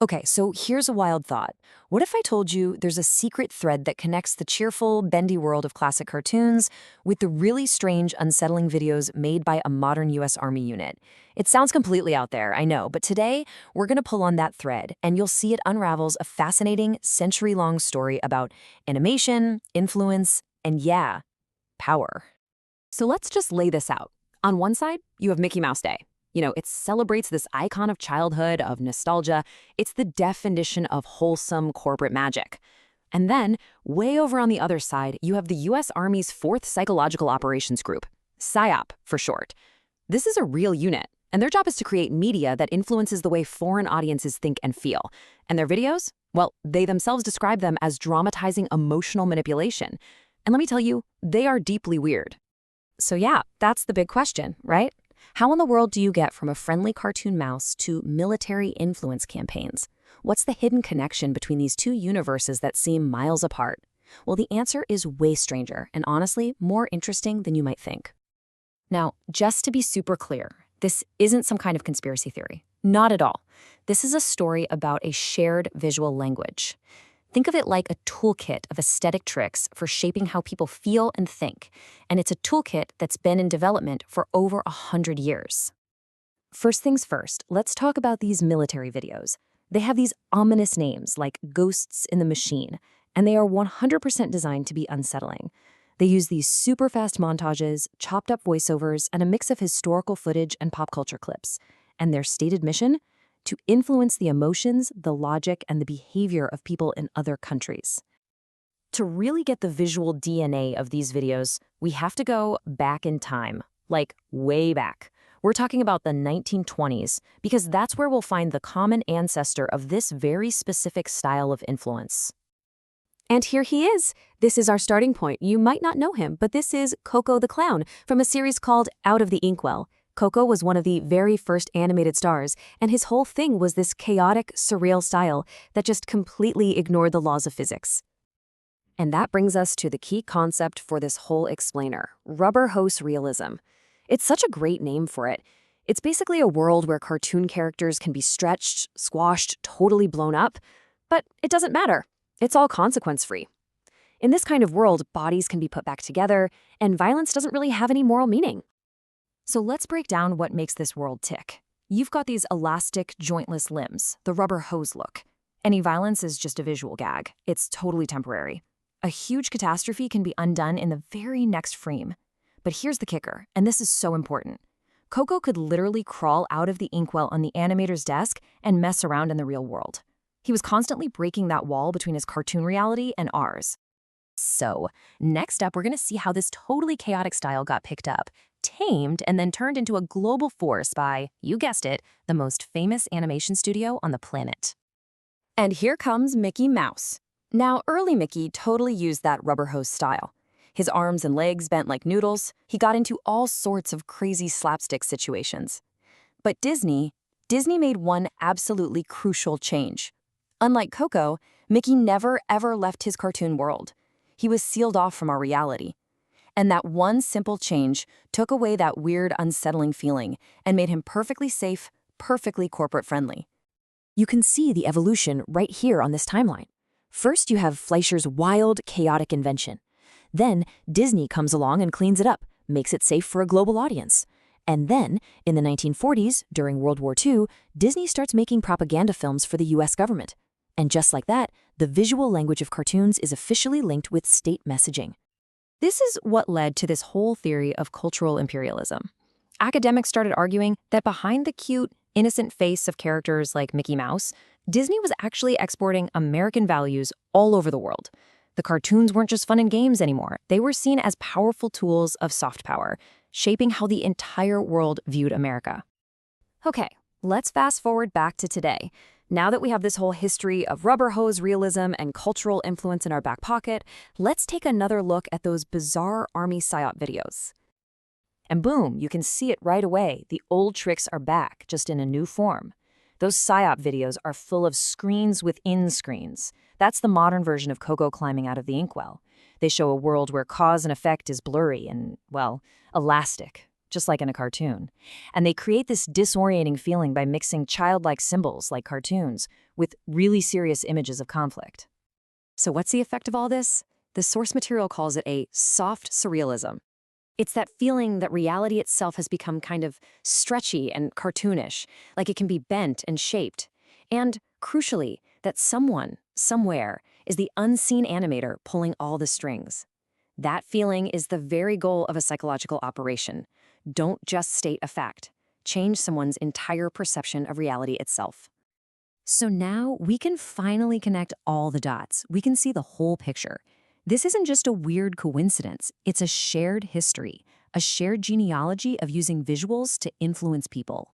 Okay, so here's a wild thought. What if I told you there's a secret thread that connects the cheerful, bendy world of classic cartoons with the really strange, unsettling videos made by a modern US Army unit? It sounds completely out there, I know, but today we're going to pull on that thread and you'll see it unravels a fascinating, century-long story about animation, influence, and yeah, power. So let's just lay this out. On one side, you have Mickey Mouse Day. It celebrates this icon of childhood, of nostalgia. It's the definition of wholesome corporate magic. And then, way over on the other side, you have the U.S. Army's 4th Psychological Operations Group, PSYOP for short. This is a real unit, and their job is to create media that influences the way foreign audiences think and feel. And their videos? Well, they themselves describe them as dramatizing emotional manipulation. And let me tell you, they are deeply weird. So yeah, that's the big question, right? How in the world do you get from a friendly cartoon mouse to military influence campaigns? What's the hidden connection between these two universes that seem miles apart? Well, the answer is way stranger and honestly more interesting than you might think. Now, just to be super clear, this isn't some kind of conspiracy theory. Not at all. This is a story about a shared visual language. Think of it like a toolkit of aesthetic tricks for shaping how people feel and think, and it's a toolkit that's been in development for over 100 years. First things first, let's talk about these military videos. They have these ominous names like Ghosts in the Machine, and they are 100% designed to be unsettling. They use these super fast montages, chopped up voiceovers, and a mix of historical footage and pop culture clips. And their stated mission? To influence the emotions, the logic, and the behavior of people in other countries. To really get the visual DNA of these videos, we have to go back in time, like way back. We're talking about the 1920s, because that's where we'll find the common ancestor of this very specific style of influence. And here he is. This is our starting point. You might not know him, but this is Koko the Clown from a series called Out of the Inkwell. Koko was one of the very first animated stars, and his whole thing was this chaotic, surreal style that just completely ignored the laws of physics. And that brings us to the key concept for this whole explainer, rubber hose realism. It's such a great name for it. It's basically a world where cartoon characters can be stretched, squashed, totally blown up, but it doesn't matter. It's all consequence-free. In this kind of world, bodies can be put back together, and violence doesn't really have any moral meaning. So let's break down what makes this world tick. You've got these elastic, jointless limbs, the rubber hose look. Any violence is just a visual gag. It's totally temporary. A huge catastrophe can be undone in the very next frame. But here's the kicker, and this is so important. Koko could literally crawl out of the inkwell on the animator's desk and mess around in the real world. He was constantly breaking that wall between his cartoon reality and ours. So, next up, we're going to see how this totally chaotic style got picked up, tamed, and then turned into a global force by, you guessed it, the most famous animation studio on the planet. And here comes Mickey Mouse. Now, early Mickey totally used that rubber hose style. His arms and legs bent like noodles. He got into all sorts of crazy slapstick situations. But Disney made one absolutely crucial change. Unlike Koko, Mickey never ever left his cartoon world. He was sealed off from our reality. And that one simple change took away that weird, unsettling feeling and made him perfectly safe, perfectly corporate-friendly. You can see the evolution right here on this timeline. First, you have Fleischer's wild, chaotic invention. Then, Disney comes along and cleans it up, makes it safe for a global audience. And then, in the 1940s, during World War II, Disney starts making propaganda films for the US government. And just like that, the visual language of cartoons is officially linked with state messaging. This is what led to this whole theory of cultural imperialism. Academics started arguing that behind the cute, innocent face of characters like Mickey Mouse, Disney was actually exporting American values all over the world. The cartoons weren't just fun and games anymore. They were seen as powerful tools of soft power, shaping how the entire world viewed America. Okay, let's fast forward back to today. Now that we have this whole history of rubber hose realism and cultural influence in our back pocket, let's take another look at those bizarre Army PSYOP videos. And boom, you can see it right away. The old tricks are back, just in a new form. Those PSYOP videos are full of screens within screens. That's the modern version of Koko climbing out of the inkwell. They show a world where cause and effect is blurry and, well, elastic. just like in a cartoon. And they create this disorienting feeling by mixing childlike symbols, like cartoons, with really serious images of conflict. So what's the effect of all this? The source material calls it a soft surrealism. It's that feeling that reality itself has become kind of stretchy and cartoonish, like it can be bent and shaped. And, crucially, that someone, somewhere, is the unseen animator pulling all the strings. That feeling is the very goal of a psychological operation. Don't just state a fact. Change someone's entire perception of reality itself. So now we can finally connect all the dots. We can see the whole picture. This isn't just a weird coincidence. It's a shared history, a shared genealogy of using visuals to influence people.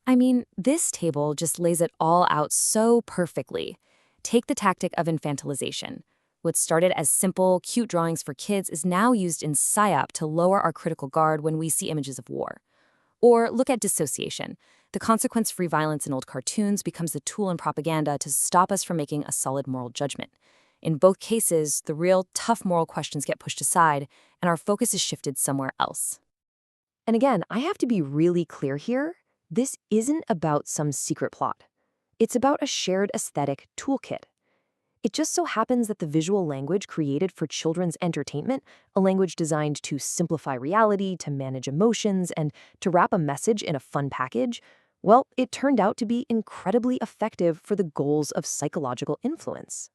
I mean, this table just lays it all out so perfectly. Take the tactic of infantilization. What started as simple, cute drawings for kids is now used in PSYOP to lower our critical guard when we see images of war. Or look at dissociation. The consequence-free violence in old cartoons becomes a tool in propaganda to stop us from making a solid moral judgment. In both cases, the real, tough moral questions get pushed aside, and our focus is shifted somewhere else. And again, I have to be really clear here. This isn't about some secret plot. It's about a shared aesthetic toolkit. It just so happens that the visual language created for children's entertainment, a language designed to simplify reality, to manage emotions, and to wrap a message in a fun package, well, it turned out to be incredibly effective for the goals of psychological influence.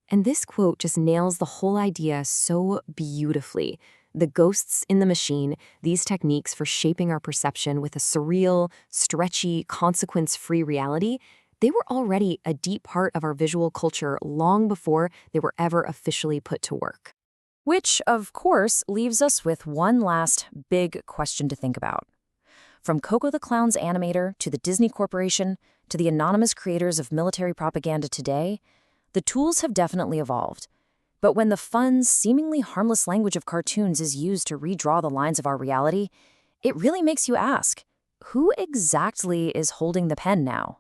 And this quote just nails the whole idea so beautifully. The ghosts in the machine, these techniques for shaping our perception with a surreal, stretchy, consequence-free reality, they were already a deep part of our visual culture long before they were ever officially put to work. Which, of course, leaves us with one last big question to think about. From Koko the Clown's animator to the Disney Corporation to the anonymous creators of military propaganda today, the tools have definitely evolved. But when the fun, seemingly harmless language of cartoons is used to redraw the lines of our reality, it really makes you ask, who exactly is holding the pen now?